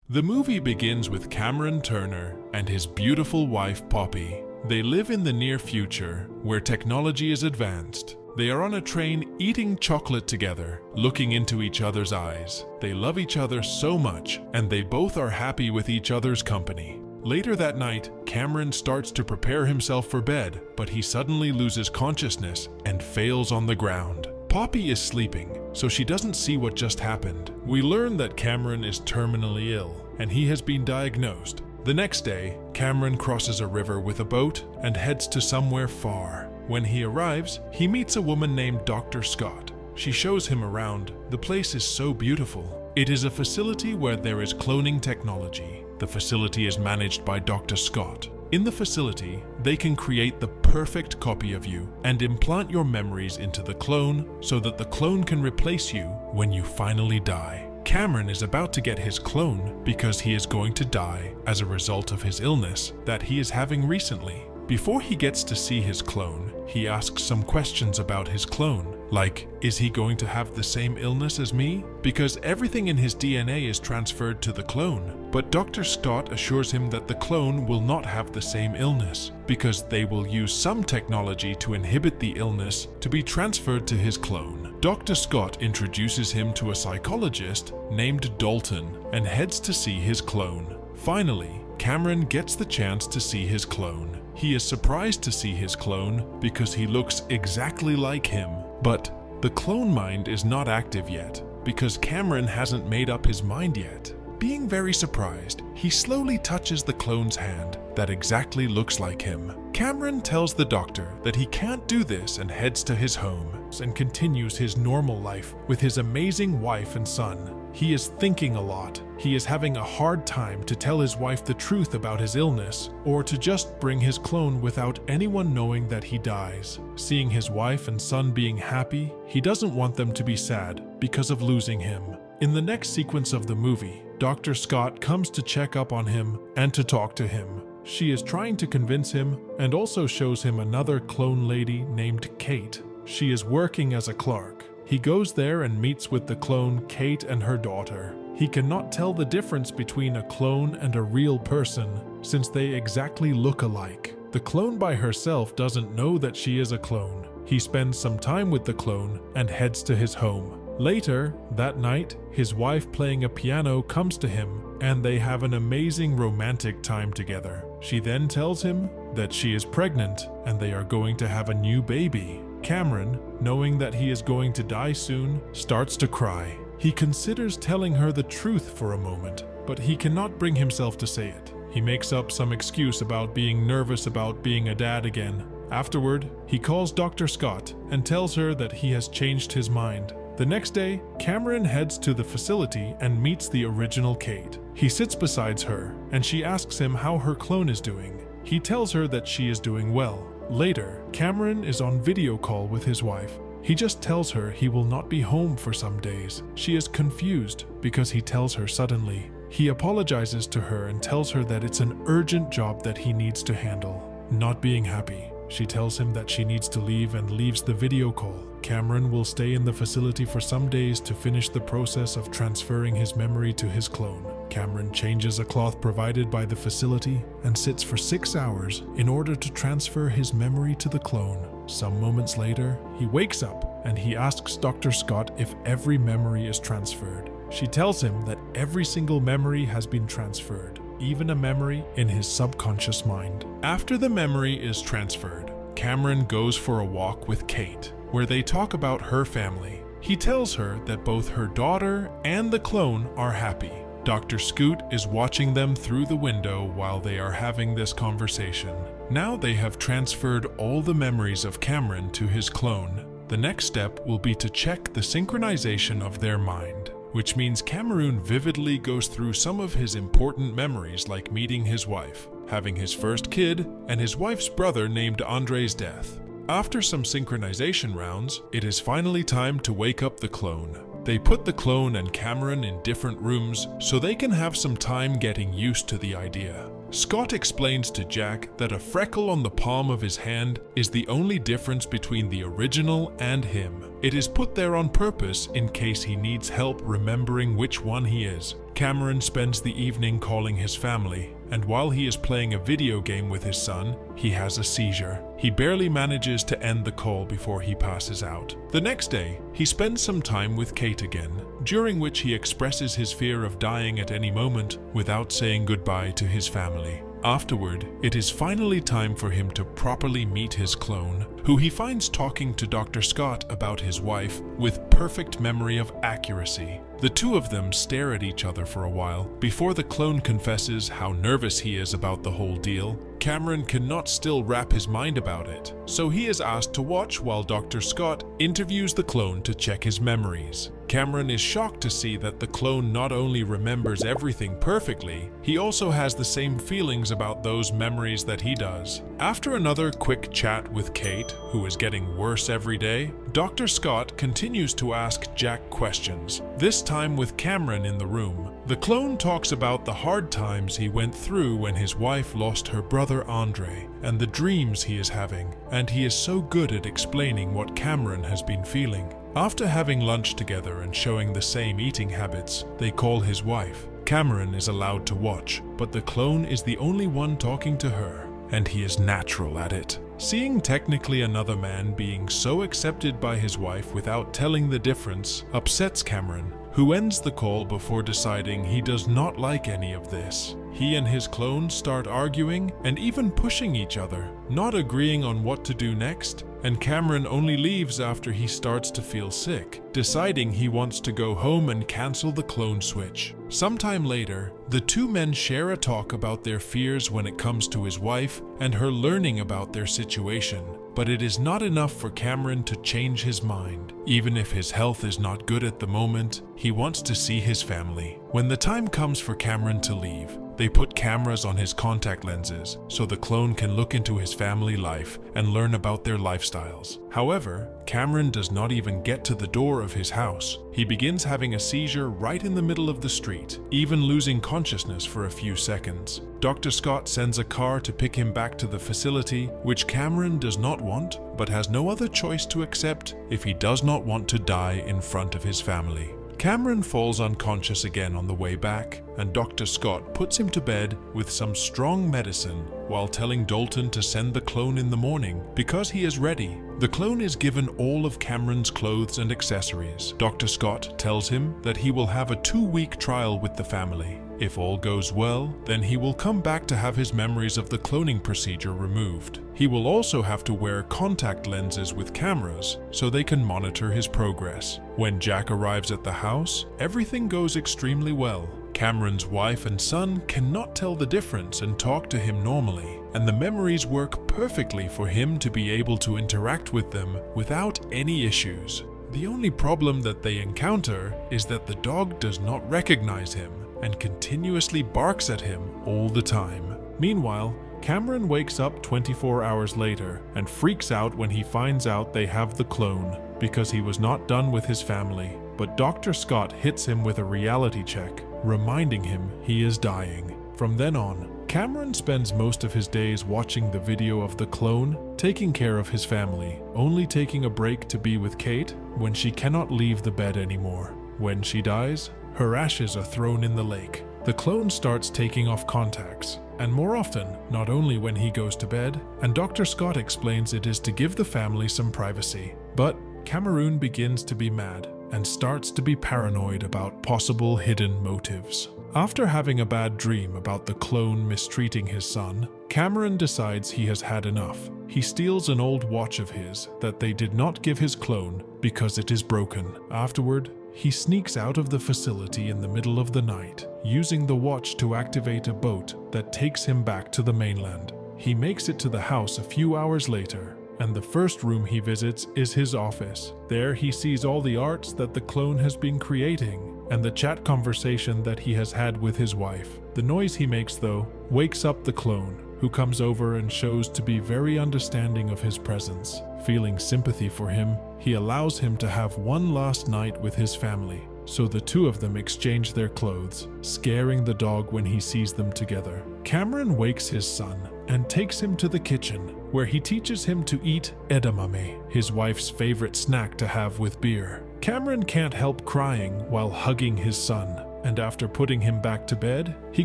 The movie begins with Cameron Turner and his beautiful wife Poppy. They live in the near future, where technology is advanced. They are on a train eating chocolate together, looking into each other's eyes. They love each other so much, and they both are happy with each other's company. Later that night, Cameron starts to prepare himself for bed, but he suddenly loses consciousness and fails on the ground. Poppy is sleeping, so she doesn't see what just happened. We learn that Cameron is terminally ill, and he has been diagnosed. The next day, Cameron crosses a river with a boat and heads to somewhere far. When he arrives, he meets a woman named Dr. Scott. She shows him around. The place is so beautiful. It is a facility where there is cloning technology. The facility is managed by Dr. Scott. In the facility, they can create the perfect copy of you and implant your memories into the clone so that the clone can replace you when you finally die. Cameron is about to get his clone because he is going to die as a result of his illness that he is having recently. Before he gets to see his clone, he asks some questions about his clone, like, is he going to have the same illness as me? Because everything in his DNA is transferred to the clone. But Dr. Scott assures him that the clone will not have the same illness, because they will use some technology to inhibit the illness to be transferred to his clone. Dr. Scott introduces him to a psychologist named Dalton and heads to see his clone. Finally, Cameron gets the chance to see his clone. He is surprised to see his clone because he looks exactly like him. But the clone mind is not active yet because Cameron hasn't made up his mind yet. Being very surprised, he slowly touches the clone's hand that exactly looks like him. Cameron tells the doctor that he can't do this and heads to his home and continues his normal life with his amazing wife and son. He is thinking a lot. He is having a hard time to tell his wife the truth about his illness or to just bring his clone without anyone knowing that he dies. Seeing his wife and son being happy, he doesn't want them to be sad because of losing him. In the next sequence of the movie, Dr. Scott comes to check up on him and to talk to him. She is trying to convince him and also shows him another clone lady named Kate. She is working as a clerk. He goes there and meets with the clone Kate and her daughter. He cannot tell the difference between a clone and a real person since they exactly look alike. The clone by herself doesn't know that she is a clone. He spends some time with the clone and heads to his home. Later, that night, his wife playing a piano comes to him and they have an amazing romantic time together. She then tells him that she is pregnant and they are going to have a new baby. Cameron, knowing that he is going to die soon, starts to cry. He considers telling her the truth for a moment, but he cannot bring himself to say it. He makes up some excuse about being nervous about being a dad again. Afterward, he calls Dr. Scott and tells her that he has changed his mind. The next day, Cameron heads to the facility and meets the original Kate. He sits beside her, and she asks him how her clone is doing. He tells her that she is doing well. Later, Cameron is on video call with his wife. He just tells her he will not be home for some days. She is confused because he tells her suddenly. He apologizes to her and tells her that it's an urgent job that he needs to handle. Not being happy, she tells him that she needs to leave and leaves the video call. Cameron will stay in the facility for some days to finish the process of transferring his memory to his clone. Cameron changes a cloth provided by the facility and sits for 6 hours in order to transfer his memory to the clone. Some moments later, he wakes up and he asks Dr. Scott if every memory is transferred. She tells him that every single memory has been transferred, even a memory in his subconscious mind. After the memory is transferred, Cameron goes for a walk with Kate, where they talk about her family. He tells her that both her daughter and the clone are happy. Dr. Scoot is watching them through the window while they are having this conversation. Now they have transferred all the memories of Cameron to his clone. The next step will be to check the synchronization of their mind, which means Cameron vividly goes through some of his important memories like meeting his wife, having his first kid, and his wife's brother named Andre's death. After some synchronization rounds, it is finally time to wake up the clone. They put the clone and Cameron in different rooms so they can have some time getting used to the idea. Scott explains to Jack that a freckle on the palm of his hand is the only difference between the original and him. It is put there on purpose in case he needs help remembering which one he is. Cameron spends the evening calling his family, and while he is playing a video game with his son, he has a seizure. He barely manages to end the call before he passes out. The next day, he spends some time with Kate again, during which he expresses his fear of dying at any moment without saying goodbye to his family. Afterward, it is finally time for him to properly meet his clone, who he finds talking to Dr. Scott about his wife with perfect memory of accuracy. The two of them stare at each other for a while before the clone confesses how nervous he is about the whole deal. Cameron cannot still wrap his mind about it, so he is asked to watch while Dr. Scott interviews the clone to check his memories. Cameron is shocked to see that the clone not only remembers everything perfectly, he also has the same feelings about those memories that he does. After another quick chat with Kate, who is getting worse every day, Dr. Scott continues to ask Jack questions, this time with Cameron in the room. The clone talks about the hard times he went through when his wife lost her brother Andre, and the dreams he is having, and he is so good at explaining what Cameron has been feeling. After having lunch together and showing the same eating habits, they call his wife. Cameron is allowed to watch, but the clone is the only one talking to her, and he is natural at it. Seeing technically another man being so accepted by his wife without telling the difference upsets Cameron, who ends the call before deciding he does not like any of this. He and his clone start arguing and even pushing each other, not agreeing on what to do next, and Cameron only leaves after he starts to feel sick, deciding he wants to go home and cancel the clone switch. Sometime later, the two men share a talk about their fears when it comes to his wife and her learning about their situation. But it is not enough for Cameron to change his mind. Even if his health is not good at the moment, he wants to see his family. When the time comes for Cameron to leave, they put cameras on his contact lenses so the clone can look into his family life and learn about their lifestyles. However, Cameron does not even get to the door of his house. He begins having a seizure right in the middle of the street, even losing consciousness for a few seconds. Dr. Scott sends a car to pick him back to the facility, which Cameron does not want, but has no other choice to accept if he does not want to die in front of his family. Cameron falls unconscious again on the way back, and Dr. Scott puts him to bed with some strong medicine while telling Dalton to send the clone in the morning because he is ready. The clone is given all of Cameron's clothes and accessories. Dr. Scott tells him that he will have a 2-week trial with the family. If all goes well, then he will come back to have his memories of the cloning procedure removed. He will also have to wear contact lenses with cameras so they can monitor his progress. When Jack arrives at the house, everything goes extremely well. Cameron's wife and son cannot tell the difference and talk to him normally, and the memories work perfectly for him to be able to interact with them without any issues. The only problem that they encounter is that the dog does not recognize him and continuously barks at him all the time. Meanwhile, Cameron wakes up 24 hours later and freaks out when he finds out they have the clone because he was not done with his family. But Dr. Scott hits him with a reality check, reminding him he is dying. From then on, Cameron spends most of his days watching the video of the clone, taking care of his family, only taking a break to be with Kate when she cannot leave the bed anymore. When she dies, her ashes are thrown in the lake. The clone starts taking off contacts, and more often, not only when he goes to bed, and Dr. Scott explains it is to give the family some privacy. But Cameron begins to be mad and starts to be paranoid about possible hidden motives. After having a bad dream about the clone mistreating his son, Cameron decides he has had enough. He steals an old watch of his that they did not give his clone because it is broken. Afterward, he sneaks out of the facility in the middle of the night, using the watch to activate a boat that takes him back to the mainland. He makes it to the house a few hours later, and the first room he visits is his office. There he sees all the arts that the clone has been creating, and the chat conversation that he has had with his wife. The noise he makes, though, wakes up the clone, who comes over and shows to be very understanding of his presence. Feeling sympathy for him, he allows him to have one last night with his family, so the two of them exchange their clothes, scaring the dog when he sees them together. Cameron wakes his son, and takes him to the kitchen, where he teaches him to eat edamame, his wife's favorite snack to have with beer. Cameron can't help crying while hugging his son, and after putting him back to bed, he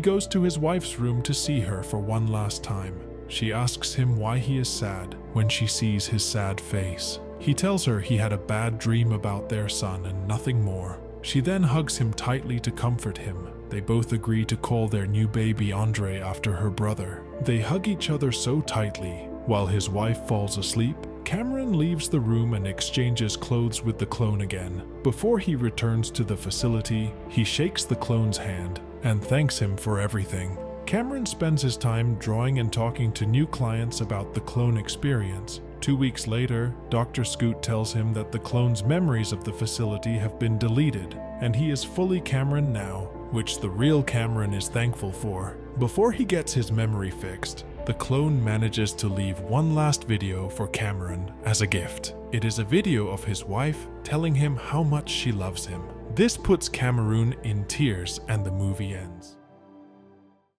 goes to his wife's room to see her for one last time. She asks him why he is sad when she sees his sad face. He tells her he had a bad dream about their son and nothing more. She then hugs him tightly to comfort him. They both agree to call their new baby Andre after her brother. They hug each other so tightly. While his wife falls asleep, Cameron leaves the room and exchanges clothes with the clone again. Before he returns to the facility, he shakes the clone's hand and thanks him for everything. Cameron spends his time drawing and talking to new clients about the clone experience. 2 weeks later, Dr. Scoot tells him that the clone's memories of the facility have been deleted, and he is fully Cameron now, which the real Cameron is thankful for. Before he gets his memory fixed, the clone manages to leave one last video for Cameron as a gift. It is a video of his wife telling him how much she loves him. This puts Cameron in tears and the movie ends.